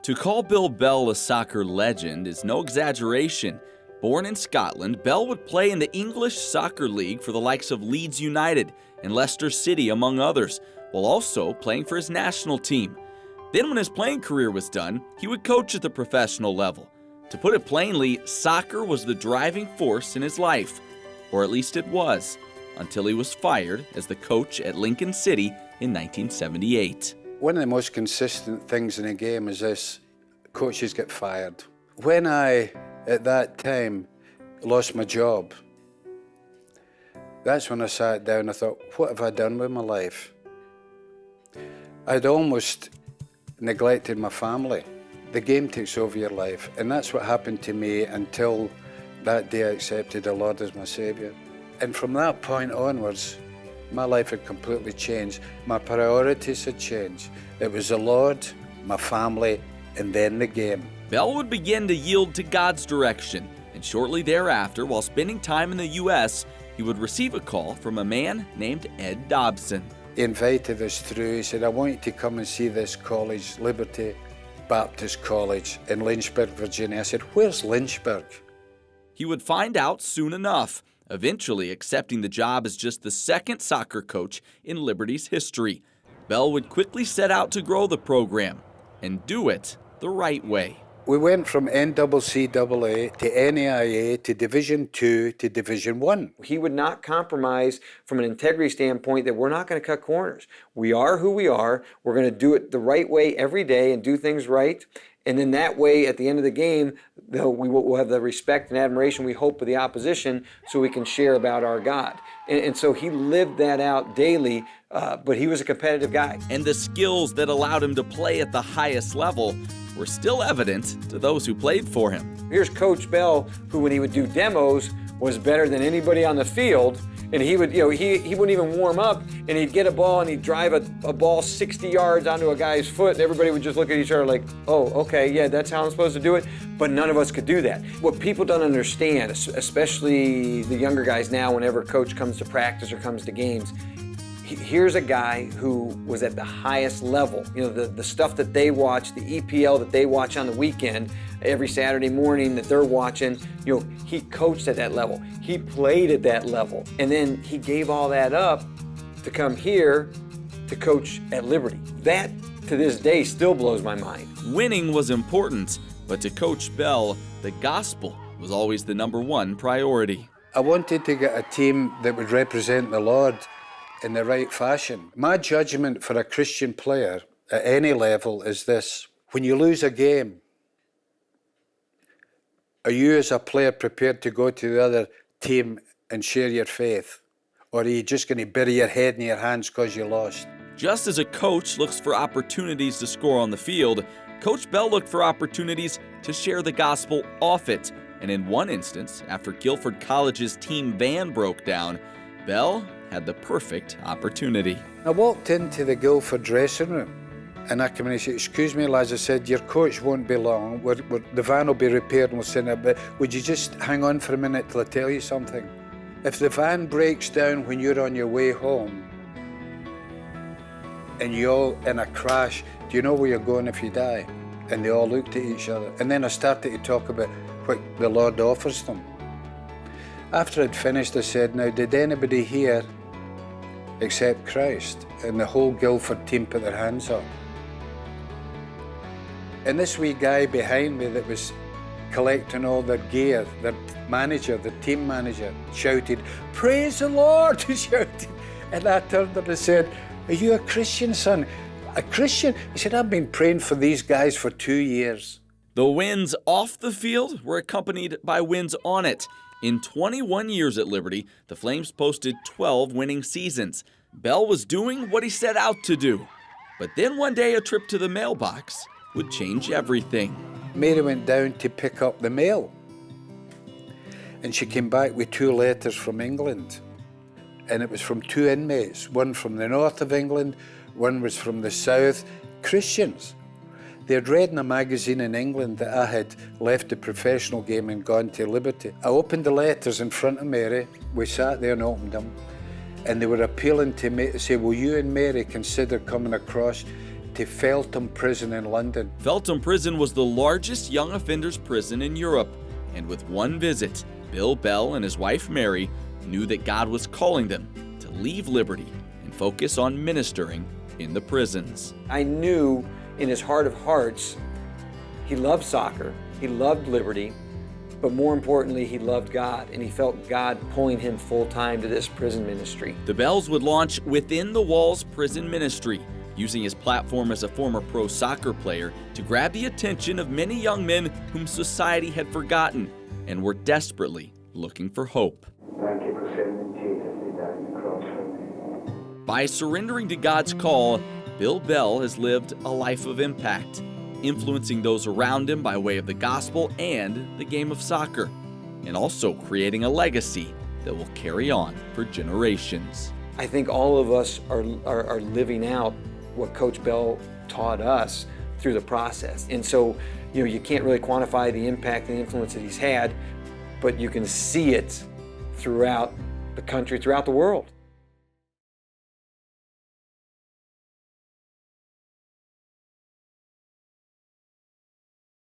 To call Bill Bell a soccer legend is no exaggeration. Born in Scotland, Bell would play in the English Soccer League for the likes of Leeds United and Leicester City, among others, while also playing for his national team. Then when his playing career was done, he would coach at the professional level. To put it plainly, soccer was the driving force in his life, or at least it was, until he was fired as the coach at Lincoln City in 1978. One of the most consistent things in a game is this: coaches get fired. When I, at that time, lost my job, that's when I sat down. I thought, what have I done with my life? I'd almost neglected my family. The game takes over your life, and that's what happened to me until that day I accepted the Lord as my Saviour. And from that point onwards, my life had completely changed. My priorities had changed. It was the Lord, my family, and then the game. Bell would begin to yield to God's direction, and shortly thereafter, while spending time in the U.S., he would receive a call from a man named Ed Dobson. He invited us through. He said, I want you to come and see this college, Liberty Baptist College in Lynchburg, Virginia. I said, where's Lynchburg? He would find out soon enough, eventually accepting the job as just the second soccer coach in Liberty's history. Bell would quickly set out to grow the program and do it the right way. We went from NCCAA to NAIA to Division II to Division I. He would not compromise from an integrity standpoint that we're not going to cut corners. We are who we are. We're going to do it the right way every day and do things right. And then that way, at the end of the game, we will have the respect and admiration we hope of the opposition so we can share about our God. And so he lived that out daily, but he was a competitive guy. And the skills that allowed him to play at the highest level were still evident to those who played for him. Here's Coach Bell, who when he would do demos was better than anybody on the field. And he would, he wouldn't even warm up, and he'd get a ball and he'd drive a ball 60 yards onto a guy's foot, and everybody would just look at each other like, oh, okay, yeah, that's how I'm supposed to do it. But none of us could do that. What people don't understand, especially the younger guys now, whenever coach comes to practice or comes to games, here's a guy who was at the highest level. The stuff that they watch, the EPL that they watch on the weekend, every Saturday morning that they're watching, he coached at that level. He played at that level. And then he gave all that up to come here to coach at Liberty. That, to this day, still blows my mind. Winning was important, but to Coach Bell, the gospel was always the #1 priority. I wanted to get a team that would represent the Lord in the right fashion. My judgment for a Christian player at any level is this: when you lose a game, are you as a player prepared to go to the other team and share your faith? Or are you just going to bury your head in your hands because you lost? Just as a coach looks for opportunities to score on the field, Coach Bell looked for opportunities to share the gospel off it. And in one instance, after Guilford College's team van broke down, Bell had the perfect opportunity. I walked into the Guilford dressing room and I came in and said, excuse me lads, I said, your coach won't be long, the van will be repaired and we'll send it, but would you just hang on for a minute till I tell you something? If the van breaks down when you're on your way home and you're all in a crash, do you know where you're going if you die? And they all looked at each other. And then I started to talk about what the Lord offers them. After I'd finished, I said, now, did anybody here accept Christ? And the whole Guilford team put their hands up. And this wee guy behind me that was collecting all their gear, their manager, the team manager, shouted, praise the Lord, he shouted. And I turned and I said, are you a Christian, son? A Christian? He said, I've been praying for these guys for 2 years. The wins off the field were accompanied by wins on it. In 21 years at Liberty, the Flames posted 12 winning seasons. Bell was doing what he set out to do. But then one day a trip to the mailbox would change everything. Mary went down to pick up the mail. And she came back with 2 letters from England. And it was from 2 inmates, one from the north of England, one was from the south, Christians. They had read in a magazine in England that I had left the professional game and gone to Liberty. I opened the letters in front of Mary. We sat there and opened them. And they were appealing to me to say, will you and Mary consider coming across to Feltham Prison in London. Feltham Prison was the largest young offenders prison in Europe, and with one visit, Bill Bell and his wife Mary knew that God was calling them to leave liberty and focus on ministering in the prisons. I knew in his heart of hearts, he loved soccer, he loved liberty, but more importantly, he loved God, and he felt God pulling him full-time to this prison ministry. The Bells would launch Within the Walls Prison Ministry, using his platform as a former pro soccer player to grab the attention of many young men whom society had forgotten and were desperately looking for hope. Thank you for sending Jesus. He died on the cross for me. By surrendering to God's call, Bill Bell has lived a life of impact, influencing those around him by way of the gospel and the game of soccer, and also creating a legacy that will carry on for generations. I think all of us are living out what Coach Bell taught us through the process. And so, you can't really quantify the impact and influence that he's had, but you can see it throughout the country, throughout the world.